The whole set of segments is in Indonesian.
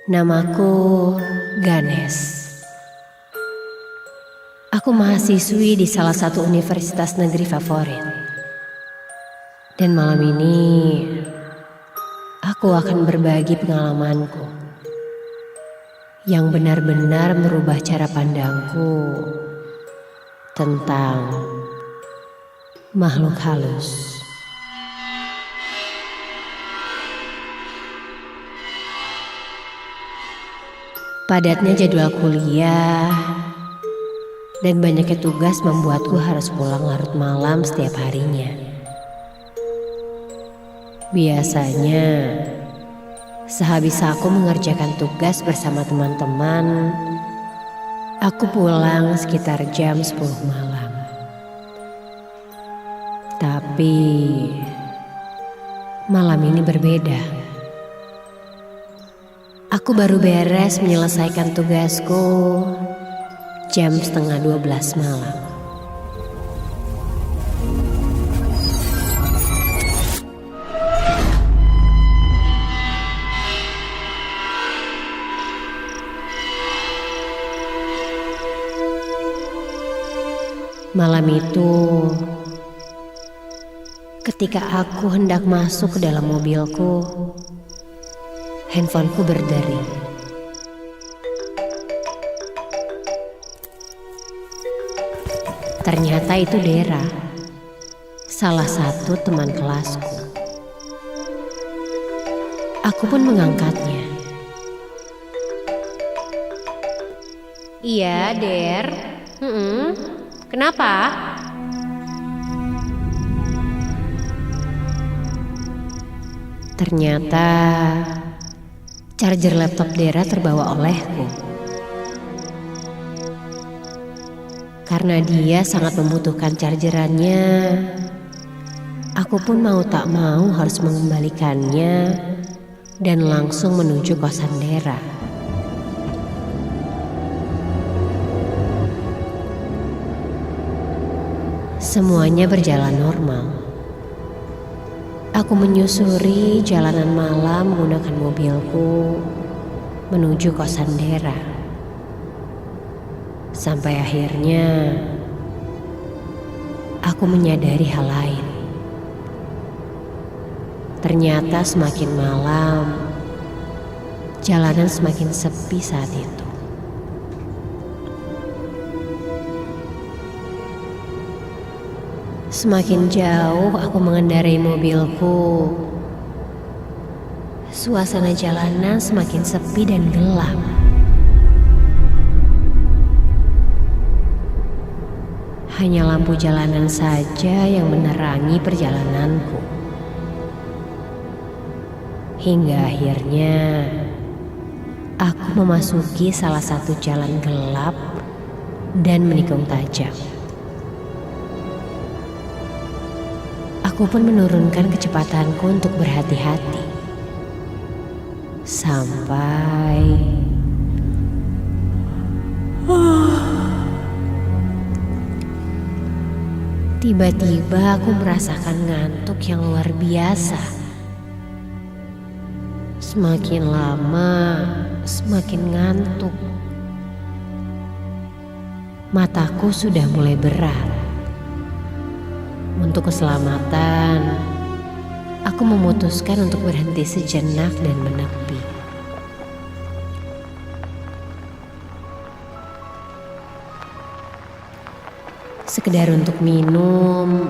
Namaku Ganes. Aku mahasiswi di salah satu universitas negeri favorit. Dan malam ini aku akan berbagi pengalamanku yang benar-benar merubah cara pandangku tentang makhluk halus. Padatnya jadwal kuliah dan banyaknya tugas membuatku harus pulang larut malam setiap harinya. Biasanya, sehabis aku mengerjakan tugas bersama teman-teman, aku pulang sekitar jam 10 malam. Tapi, malam ini berbeda. Aku baru beres menyelesaikan tugasku jam setengah 12 malam. Malam itu, ketika aku hendak masuk ke dalam mobilku, handphoneku berdering. Ternyata itu Dera, salah satu teman kelasku. Aku pun mengangkatnya. Iya, Der. Kenapa? Ternyata charger laptop Dera terbawa olehku. Karena dia sangat membutuhkan chargerannya, aku pun mau tak mau harus mengembalikannya dan langsung menuju kosan Dera. Semuanya berjalan normal. Aku menyusuri jalanan malam menggunakan mobilku menuju kosan Dera. Sampai akhirnya aku menyadari hal lain. Ternyata semakin malam, jalanan semakin sepi saat itu. Semakin jauh aku mengendarai mobilku, suasana jalanan semakin sepi dan gelap. Hanya lampu jalanan saja yang menerangi perjalananku. Hingga akhirnya aku memasuki salah satu jalan gelap dan menikung tajam. Aku pun menurunkan kecepatanku untuk berhati-hati. Sampai tiba-tiba aku merasakan ngantuk yang luar biasa. Semakin lama, semakin ngantuk. Mataku sudah mulai berat. Untuk keselamatan, aku memutuskan untuk berhenti sejenak dan menepi. Sekedar untuk minum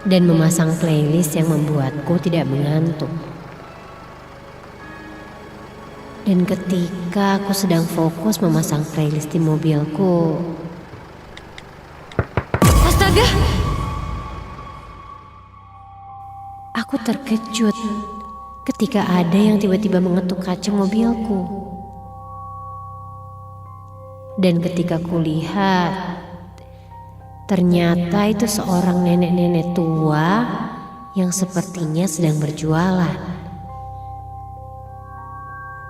dan memasang playlist yang membuatku tidak mengantuk. Dan ketika aku sedang fokus memasang playlist di mobilku, astaga! Aku terkejut ketika ada yang tiba-tiba mengetuk kaca mobilku. Dan ketika kulihat, ternyata itu seorang nenek-nenek tua yang sepertinya sedang berjualan.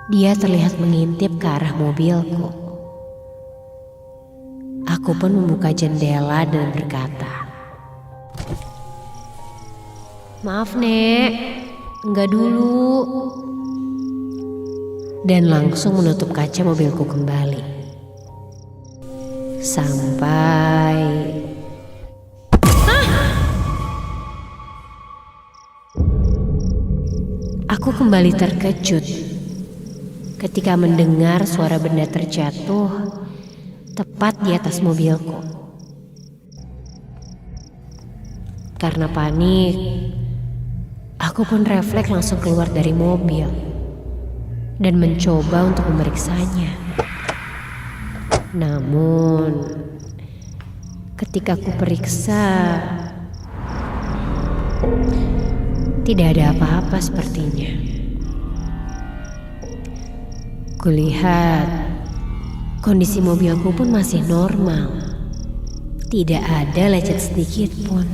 Dia terlihat mengintip ke arah mobilku. Aku pun membuka jendela dan berkata, "Maaf, Nek, enggak dulu." dan langsung menutup kaca mobilku kembali. Sampai aku kembali terkejut ketika mendengar suara benda terjatuh tepat di atas mobilku. Karena panik, aku pun refleks langsung keluar dari mobil dan mencoba untuk memeriksanya. Namun, ketika aku periksa, tidak ada apa-apa sepertinya. Kulihat kondisi mobilku pun masih normal. Tidak ada lecet sedikit pun.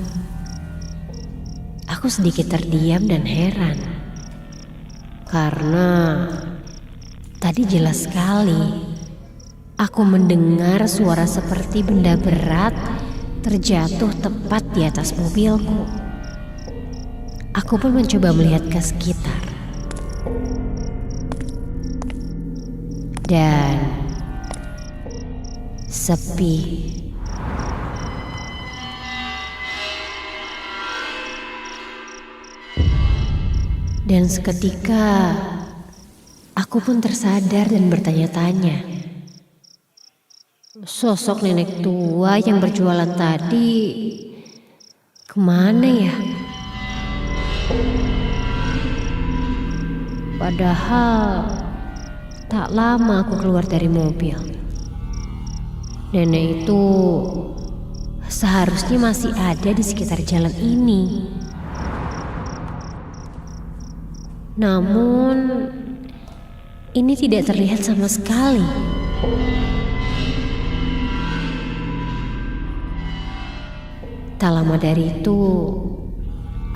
Aku sedikit terdiam dan heran. Karena tadi jelas sekali aku mendengar suara seperti benda berat terjatuh tepat di atas mobilku. Aku pun mencoba melihat ke sekitar. Dan sepi. Dan seketika aku pun tersadar dan bertanya-tanya. Sosok nenek tua yang berjualan tadi kemana ya? Padahal tak lama aku keluar dari mobil. Nenek itu seharusnya masih ada di sekitar jalan ini. Namun ini tidak terlihat sama sekali. Tak lama dari itu,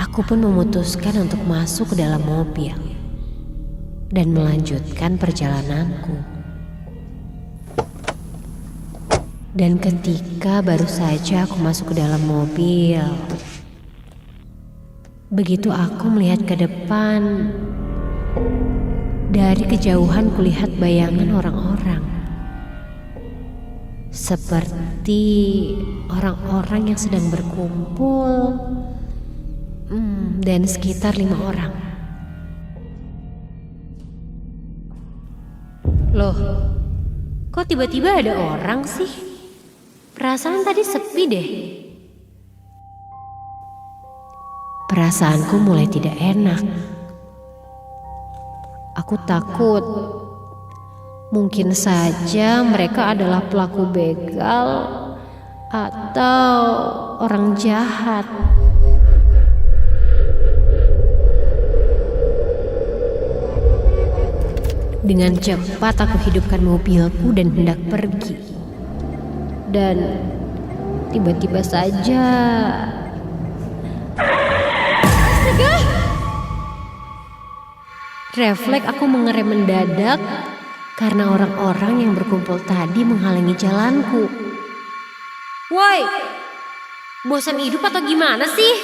aku pun memutuskan untuk masuk ke dalam mobil dan melanjutkan perjalananku. Dan ketika baru saja aku masuk ke dalam mobil, begitu aku melihat ke depan, dari kejauhan kulihat bayangan orang-orang. Seperti orang-orang yang sedang berkumpul, dan sekitar 5 orang. Loh, kok tiba-tiba ada orang sih? Perasaan tadi sepi deh. Perasaanku mulai tidak enak. Aku takut. Mungkin saja mereka adalah pelaku begal atau orang jahat. Dengan cepat aku hidupkan mobilku dan hendak pergi. Dan tiba-tiba saja refleks aku mengerem mendadak karena orang-orang yang berkumpul tadi menghalangi jalanku. Woi, bosan hidup atau gimana sih?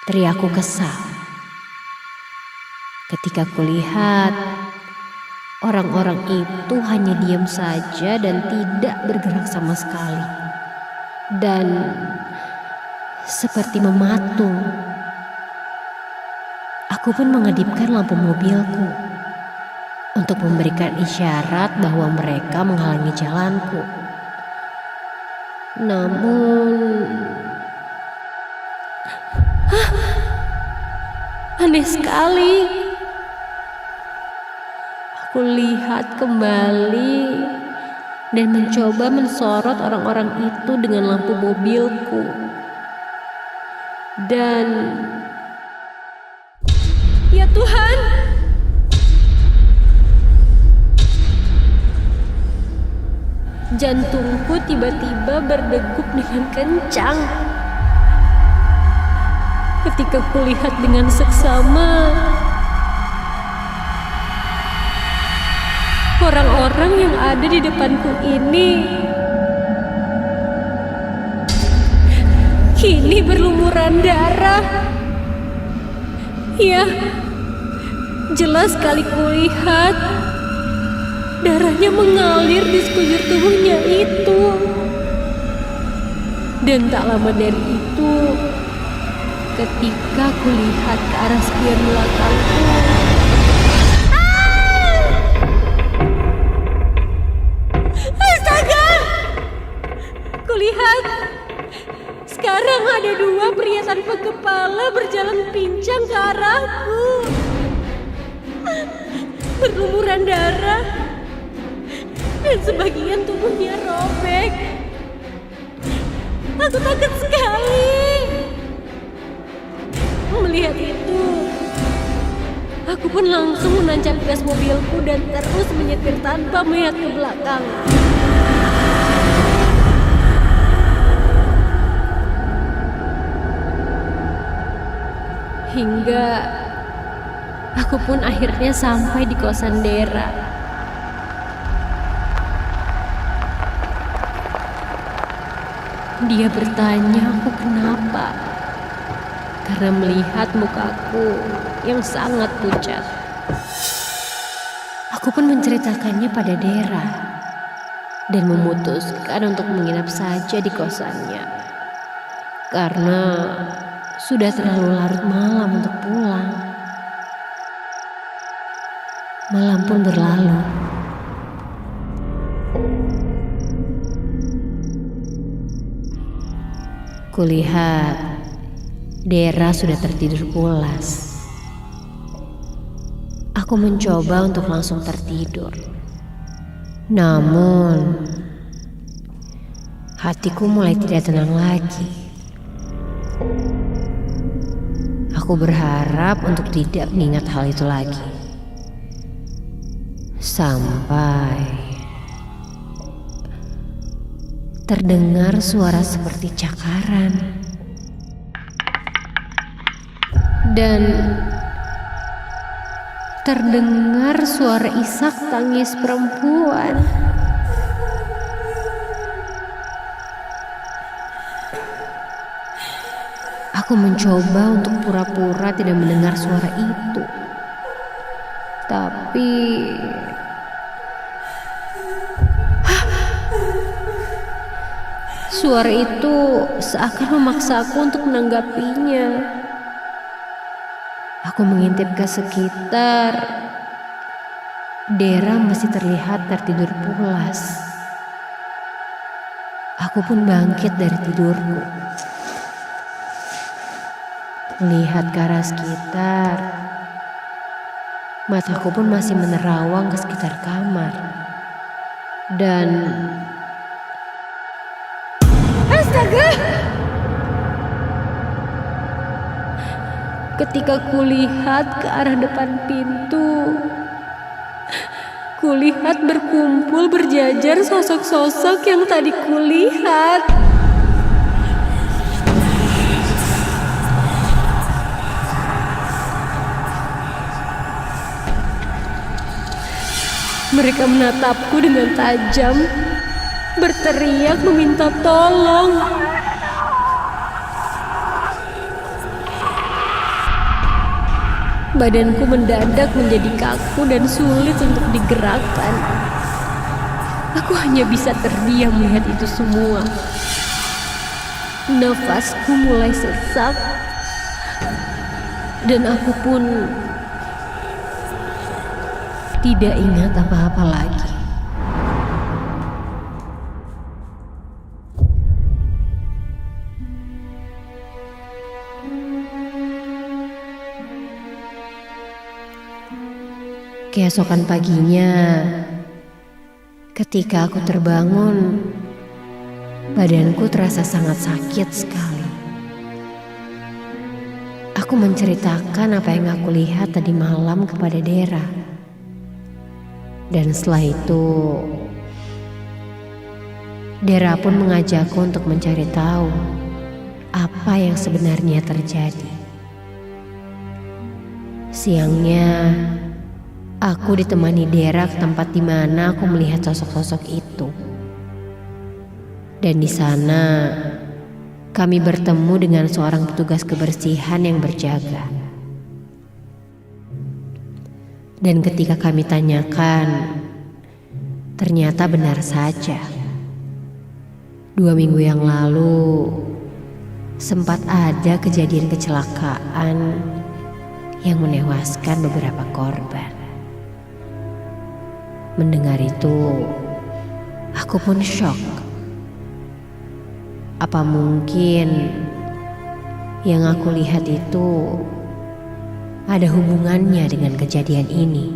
Teriakku kesal. Ketika kulihat orang-orang itu hanya diam saja dan tidak bergerak sama sekali. Dan seperti mematung. Aku pun mengedipkan lampu mobilku untuk memberikan isyarat bahwa mereka menghalangi jalanku. Namun, aneh sekali. Aku lihat kembali dan mencoba mensorot orang-orang itu dengan lampu mobilku. Dan ya Tuhan, jantungku tiba-tiba berdegup dengan kencang ketika kulihat dengan seksama orang-orang yang ada di depanku ini kini berlumuran darah. Ya, Jelas sekali kulihat darahnya mengalir di sekujur tubuhnya itu. Dan tak lama dari itu, ketika kulihat ke arah spion belakangku, astaga! Kulihat sekarang ada dua pria tanpa kepala berjalan pincang ke arahku. Berlumuran darah dan sebagian tubuhnya robek. Aku takut sekali. Melihat itu, aku pun langsung menancap gas mobilku dan terus menyetir tanpa melihat ke belakang. Hingga aku pun akhirnya sampai di kosan Dera. Dia bertanya aku kenapa, karena melihat mukaku yang sangat pucat. Aku pun menceritakannya pada Dera dan memutuskan untuk menginap saja di kosannya, karena sudah terlalu larut malam untuk pulang. Malam pun berlalu. Kulihat Dera sudah tertidur pulas. Aku mencoba untuk langsung tertidur. Namun hatiku mulai tidak tenang lagi. Aku berharap untuk tidak mengingat hal itu lagi. Sampai terdengar suara seperti cakaran. Dan terdengar suara isak tangis perempuan. Aku mencoba untuk pura-pura tidak mendengar suara itu. Tapi suara itu seakan memaksaku untuk menanggapinya. Aku mengintip ke sekitar. Dera masih terlihat tertidur pulas. Aku pun bangkit dari tidurku. Melihat ke arah sekitar, mataku pun masih menerawang ke sekitar kamar. Dan astaga! Ketika kulihat ke arah depan pintu, kulihat berkumpul berjajar sosok-sosok yang tadi kulihat. Mereka menatapku dengan tajam, berteriak meminta tolong. Badanku mendadak menjadi kaku dan sulit untuk digerakkan. Aku hanya bisa terdiam melihat itu semua. Nafasku mulai sesak, dan aku pun tidak ingat apa-apa lagi. Keesokan paginya, ketika aku terbangun, badanku terasa sangat sakit sekali. Aku menceritakan apa yang aku lihat tadi malam kepada Dera. Dan setelah itu, Dera pun mengajakku untuk mencari tahu apa yang sebenarnya terjadi. Siangnya, aku ditemani Dera ke tempat di mana aku melihat sosok-sosok itu. Dan di sana, kami bertemu dengan seorang petugas kebersihan yang berjaga. Dan ketika kami tanyakan, ternyata benar saja. 2 minggu yang lalu, sempat ada kejadian kecelakaan yang menewaskan beberapa korban. Mendengar itu, aku pun syok. Apa mungkin yang aku lihat itu ada hubungannya dengan kejadian ini?